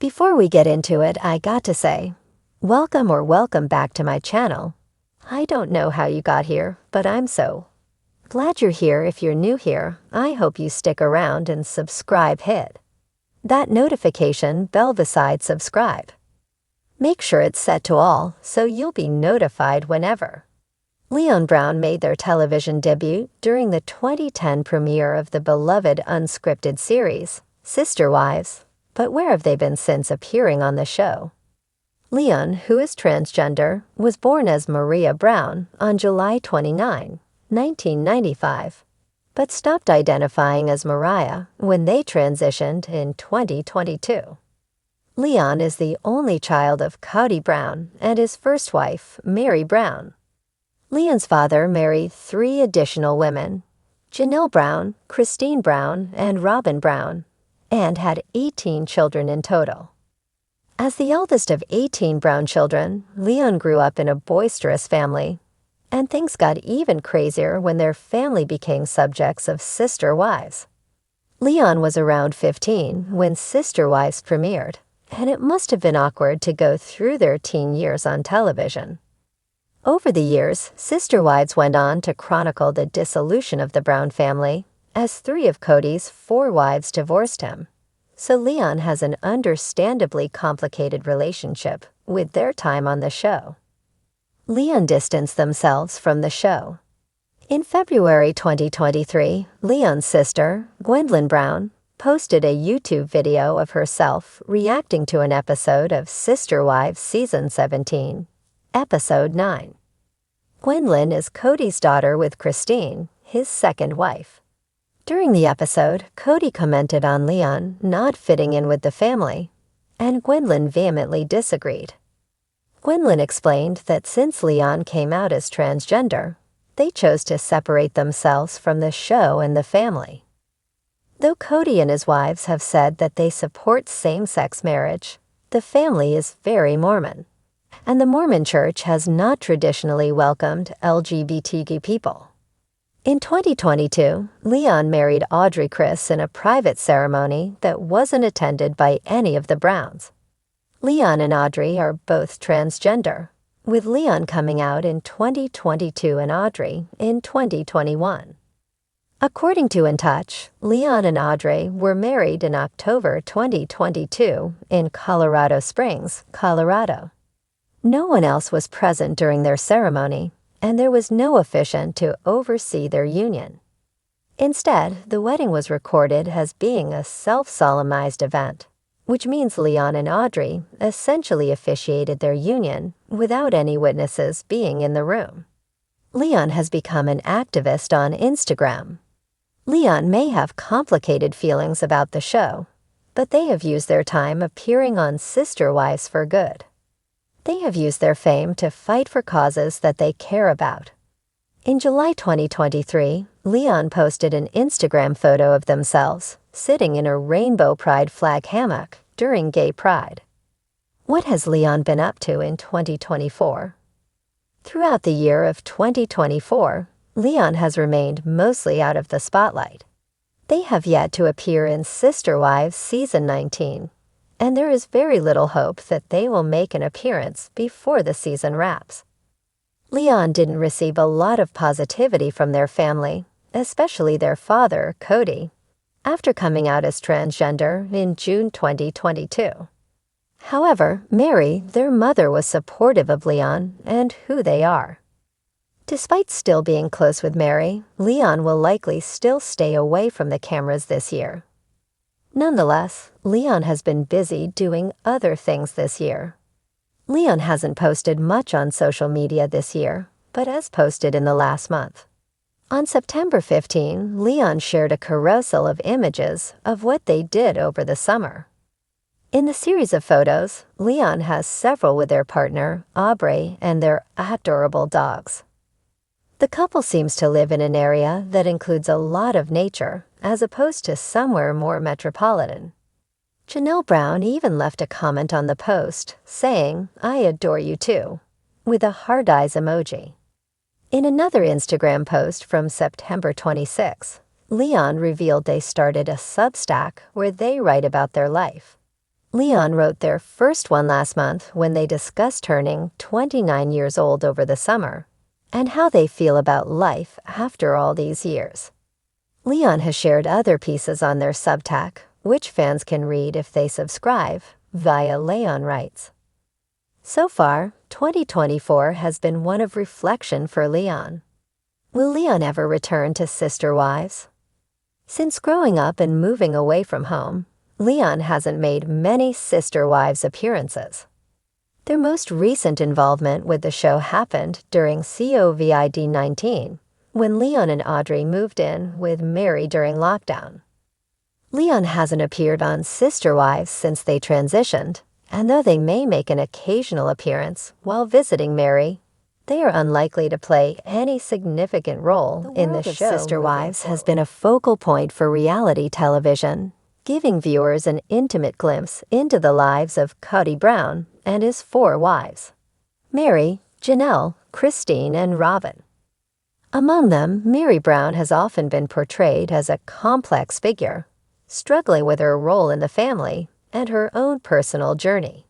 Before we get into it, I got to say, welcome back to my channel. I don't know how you got here, but I'm so glad you're here. If you're new here, I hope you stick around and subscribe. Hit that notification bell beside subscribe. Make sure it's set to all so you'll be notified whenever Robyn Brown made their television debut during the 2010 premiere of the beloved unscripted series, Sister Wives. But where have they been since appearing on the show? Robyn, who is transgender, was born as Meri Brown on July 29, 1995, but stopped identifying as Mariah when they transitioned in 2022. Robyn is the only child of Kody Brown and his first wife, Meri Brown. Robyn's father married 3 additional women, Janelle Brown, Christine Brown, and Robyn Brown, and had 18 children in total. As the eldest of 18 Brown children, Robyn grew up in a boisterous family, and things got even crazier when their family became subjects of Sister Wives. Robyn was around 15 when Sister Wives premiered, and it must have been awkward to go through their teen years on television. Over the years, Sister Wives went on to chronicle the dissolution of the Brown family, as 3 of Kody's 4 wives divorced him. So Robyn has an understandably complicated relationship with their time on the show. Robyn distanced themselves from the show. In February 2023, Robyn's sister, Robyn Brown, posted a YouTube video of herself reacting to an episode of Sister Wives Season 17, Episode 9. Robyn is Kody's daughter with Christine, his second wife. During the episode, Kody commented on Robyn not fitting in with the family, and Robyn vehemently disagreed. Robyn explained that since Robyn came out as transgender, they chose to separate themselves from the show and the family. Though Kody and his wives have said that they support same-sex marriage, the family is very Mormon, and the Mormon Church has not traditionally welcomed LGBTQ people. In 2022, Robyn married Audrey Chris in a private ceremony that wasn't attended by any of the Browns. Robyn and Audrey are both transgender, with Robyn coming out in 2022 and Audrey in 2021. According to In Touch, Robyn and Audrey were married in October 2022 in Colorado Springs, Colorado. No one else was present during their ceremony, and there was no officiant to oversee their union. Instead, the wedding was recorded as being a self-solemnized event, which means Robyn and Audrey essentially officiated their union without any witnesses being in the room. Robyn has become an activist on Instagram. Robyn may have complicated feelings about the show, but they have used their time appearing on Sister Wives for good. They have used their fame to fight for causes that they care about. In July 2023, Robyn posted an Instagram photo of themselves sitting in a rainbow pride flag hammock during Gay Pride. What has Robyn been up to in 2024? Throughout the year of 2024, Robyn has remained mostly out of the spotlight. They have yet to appear in Sister Wives Season 19. And there is very little hope that they will make an appearance before the season wraps. Robyn didn't receive a lot of positivity from their family, especially their father, Kody, after coming out as transgender in June 2022. However, Meri, their mother, was supportive of Robyn and who they are. Despite still being close with Meri, Robyn will likely still stay away from the cameras this year. Nonetheless, Robyn has been busy doing other things this year. Robyn hasn't posted much on social media this year, but has posted in the last month. On September 15, Robyn shared a carousel of images of what they did over the summer. In the series of photos, Robyn has several with their partner, Aubrey, and their adorable dogs. The couple seems to live in an area that includes a lot of nature, as opposed to somewhere more metropolitan. Janelle Brown even left a comment on the post, saying, "I adore you too," with a heart eyes emoji. In another Instagram post from September 26, Robyn revealed they started a Substack where they write about their life. Leon wrote their first one last month when they discussed turning 29 years old over the summer and how they feel about life after all these years. Leon has shared other pieces on their Substack, which fans can read if they subscribe via Leon Writes. So far, 2024 has been one of reflection for Leon. Will Leon ever return to Sister Wives? Since growing up and moving away from home, Leon hasn't made many Sister Wives appearances. Their most recent involvement with the show happened during COVID-19, when Leon and Audrey moved in with Meri during lockdown. Leon hasn't appeared on Sister Wives since they transitioned, and though they may make an occasional appearance while visiting Meri, they are unlikely to play any significant role in the show. Sister Wives has been a focal point for reality television, giving viewers an intimate glimpse into the lives of Kody Brown and his 4 wives: Meri, Janelle, Christine, and Robyn. Among them, Meri Brown has often been portrayed as a complex figure, struggling with her role in the family and her own personal journey.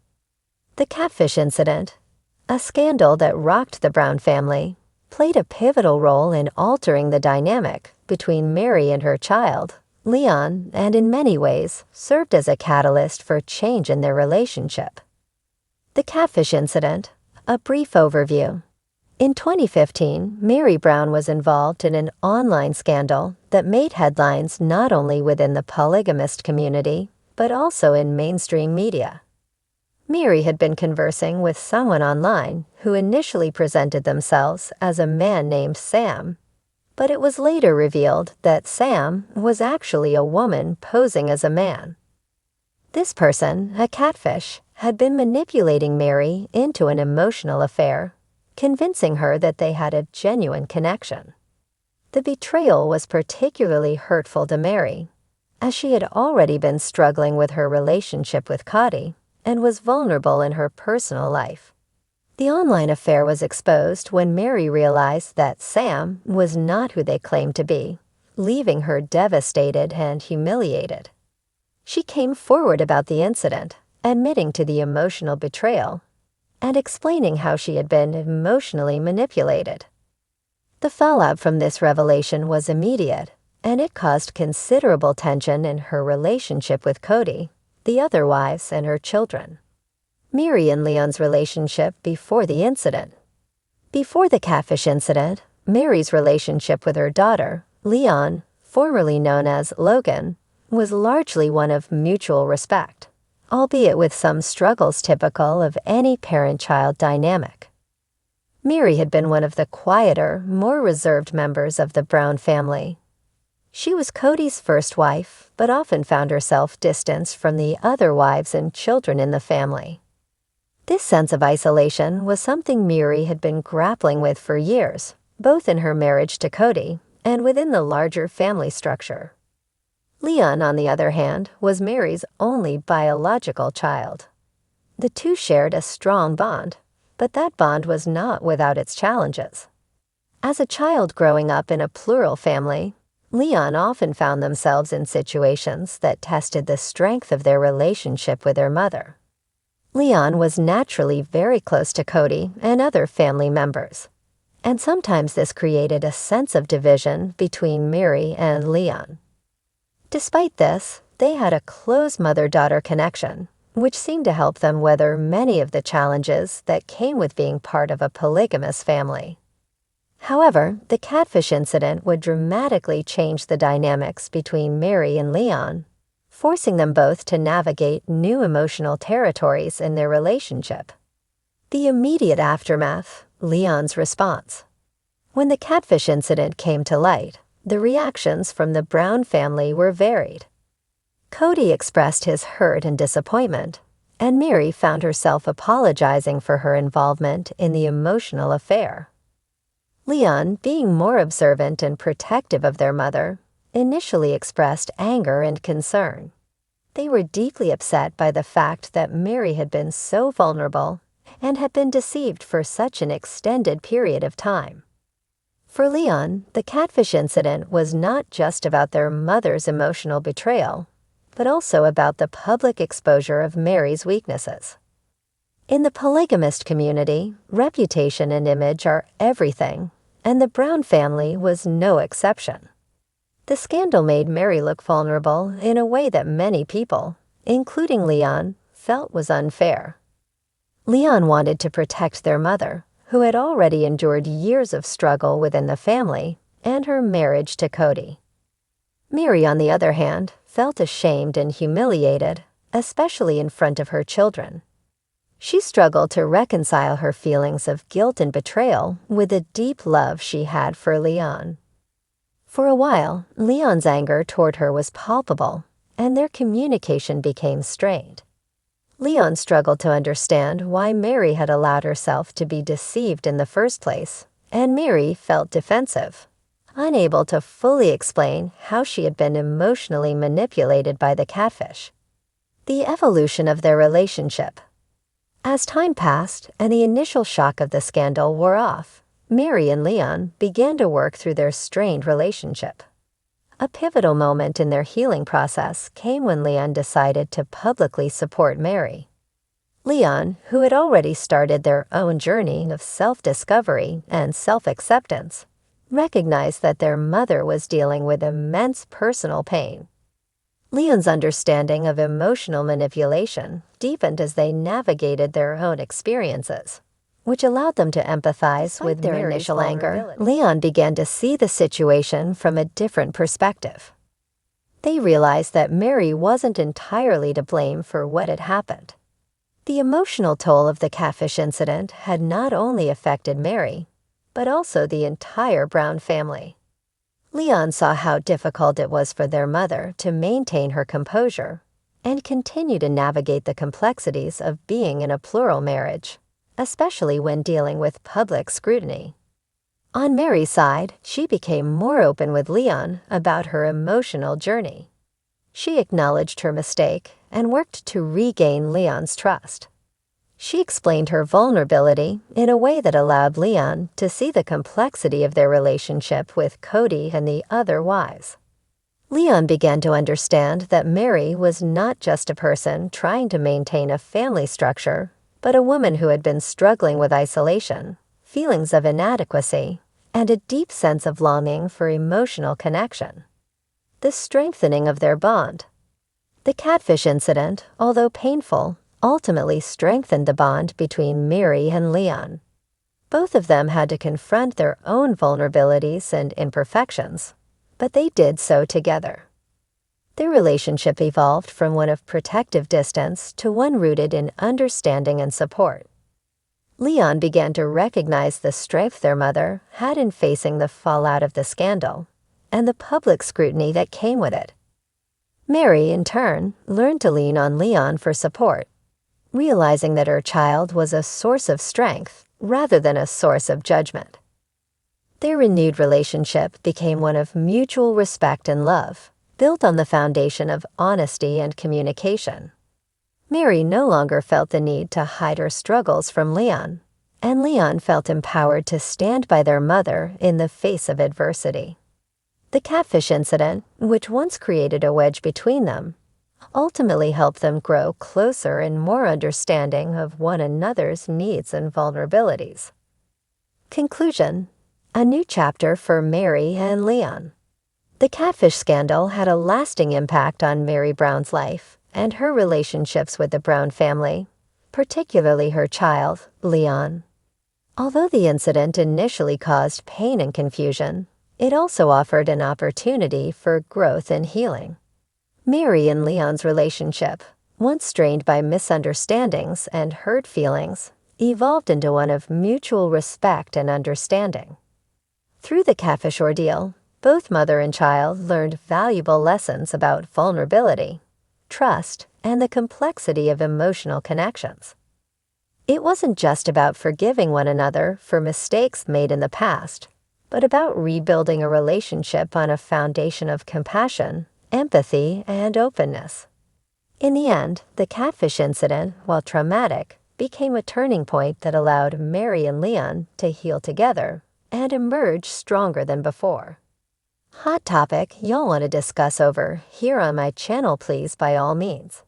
The Catfish incident, a scandal that rocked the Brown family, played a pivotal role in altering the dynamic between Meri and her child, Leon, and in many ways served as a catalyst for change in their relationship. The Catfish incident, a brief overview. In 2015, Meri Brown was involved in an online scandal that made headlines not only within the polygamist community, but also in mainstream media. Meri had been conversing with someone online who initially presented themselves as a man named Sam, but it was later revealed that Sam was actually a woman posing as a man. This person, a catfish, had been manipulating Meri into an emotional affair, convincing her that they had a genuine connection. The betrayal was particularly hurtful to Meri, as she had already been struggling with her relationship with Kody and was vulnerable in her personal life. The online affair was exposed when Meri realized that Sam was not who they claimed to be, leaving her devastated and humiliated. She came forward about the incident, admitting to the emotional betrayal and explaining how she had been emotionally manipulated. The fallout from this revelation was immediate, and it caused considerable tension in her relationship with Kody, the other wives, and her children. Meri and Leon's relationship before the incident. Before the Catfish incident, Meri's relationship with her daughter, Leon, formerly known as Logan, was largely one of mutual respect, albeit with some struggles typical of any parent-child dynamic. Meri had been one of the quieter, more reserved members of the Brown family. She was Kody's first wife, but often found herself distanced from the other wives and children in the family. This sense of isolation was something Meri had been grappling with for years, both in her marriage to Kody and within the larger family structure. Leon, on the other hand, was Meri's only biological child. The two shared a strong bond, but that bond was not without its challenges. As a child growing up in a plural family, Leon often found themselves in situations that tested the strength of their relationship with their mother. Leon was naturally very close to Kody and other family members, and sometimes this created a sense of division between Meri and Leon. Despite this, they had a close mother-daughter connection, which seemed to help them weather many of the challenges that came with being part of a polygamous family. However, the Catfish incident would dramatically change the dynamics between Meri and Leon, forcing them both to navigate new emotional territories in their relationship. The immediate aftermath, Leon's response. When the Catfish incident came to light, the reactions from the Brown family were varied. Kody expressed his hurt and disappointment, and Meri found herself apologizing for her involvement in the emotional affair. Leon, being more observant and protective of their mother, initially expressed anger and concern. They were deeply upset by the fact that Meri had been so vulnerable and had been deceived for such an extended period of time. For Leon, the Catfish incident was not just about their mother's emotional betrayal. but also about the public exposure of Meri's weaknesses. In the polygamist community, reputation and image are everything, and the Brown family was no exception. The scandal made Meri look vulnerable in a way that many people, including Leon, felt was unfair. Leon wanted to protect their mother, who had already endured years of struggle within the family, and her marriage to Kody. Meri, on the other hand, felt ashamed and humiliated, especially in front of her children. She struggled to reconcile her feelings of guilt and betrayal with the deep love she had for Leon. For a while, Leon's anger toward her was palpable, and their communication became strained. Leon struggled to understand why Meri had allowed herself to be deceived in the first place, and Meri felt defensive, unable to fully explain how she had been emotionally manipulated by the Catfish. The evolution of their relationship. As time passed and the initial shock of the scandal wore off, Meri and Leon began to work through their strained relationship. A pivotal moment in their healing process came when Leon decided to publicly support Meri. Leon, who had already started their own journey of self-discovery and self-acceptance, recognized that their mother was dealing with immense personal pain. Leon's understanding of emotional manipulation deepened as they navigated their own experiences, which allowed them to empathize with their initial anger. Leon began to see the situation from a different perspective. They realized that Meri wasn't entirely to blame for what had happened. The emotional toll of the Catfish incident had not only affected Meri, but also the entire Brown family. Leon saw how difficult it was for their mother to maintain her composure and continue to navigate the complexities of being in a plural marriage, especially when dealing with public scrutiny. On Meri's side, she became more open with Leon about her emotional journey. She acknowledged her mistake and worked to regain Leon's trust. She explained her vulnerability in a way that allowed Leon to see the complexity of their relationship with Kody and the other wives. Leon began to understand that Meri was not just a person trying to maintain a family structure, but a woman who had been struggling with isolation, feelings of inadequacy, and a deep sense of longing for emotional connection. The strengthening of their bond. The Catfish incident, although painful, ultimately strengthened the bond between Meri and Leon. Both of them had to confront their own vulnerabilities and imperfections, but they did so together. Their relationship evolved from one of protective distance to one rooted in understanding and support. Leon began to recognize the strength their mother had in facing the fallout of the scandal and the public scrutiny that came with it. Meri, in turn, learned to lean on Leon for support, realizing that her child was a source of strength rather than a source of judgment. Their renewed relationship became one of mutual respect and love, built on the foundation of honesty and communication. Meri no longer felt the need to hide her struggles from Leon, and Leon felt empowered to stand by their mother in the face of adversity. The Catfish incident, which once created a wedge between them, ultimately helped them grow closer and more understanding of one another's needs and vulnerabilities. Conclusion: a new chapter for Meri and Leon. The Catfish scandal had a lasting impact on Meri Brown's life and her relationships with the Brown family, particularly her child, Leon. Although the incident initially caused pain and confusion, it also offered an opportunity for growth and healing. Meri and Leon's relationship, once strained by misunderstandings and hurt feelings, evolved into one of mutual respect and understanding. Through the Catfish ordeal, both mother and child learned valuable lessons about vulnerability, trust, and the complexity of emotional connections. It wasn't just about forgiving one another for mistakes made in the past, but about rebuilding a relationship on a foundation of compassion, empathy, and openness. In the end, the Catfish incident, while traumatic, became a turning point that allowed Meri and Leon to heal together and emerge stronger than before. hot topic you'll want to discuss over here on my channel, please by all means.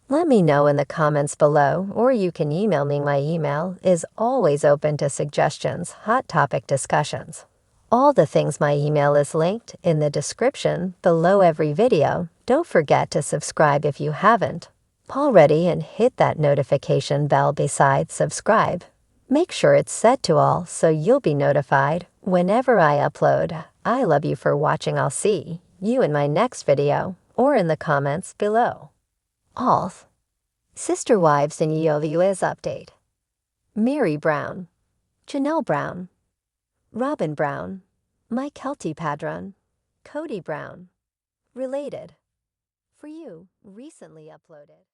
Let me know in the comments below, or you can email me. My email is always open to suggestions, hot topic discussions. All the things my email is linked in the description below every video. Don't forget to subscribe if you haven't already and hit that notification bell beside subscribe. Make sure it's set to all so you'll be notified whenever I upload. I love you for watching. I'll see you in my next video or in the comments below. All Sister Wives in UOVUS update. Meri Brown, Janelle Brown, Robyn Brown, Mike Kelty Padron, Kody Brown. Related. For you, recently uploaded.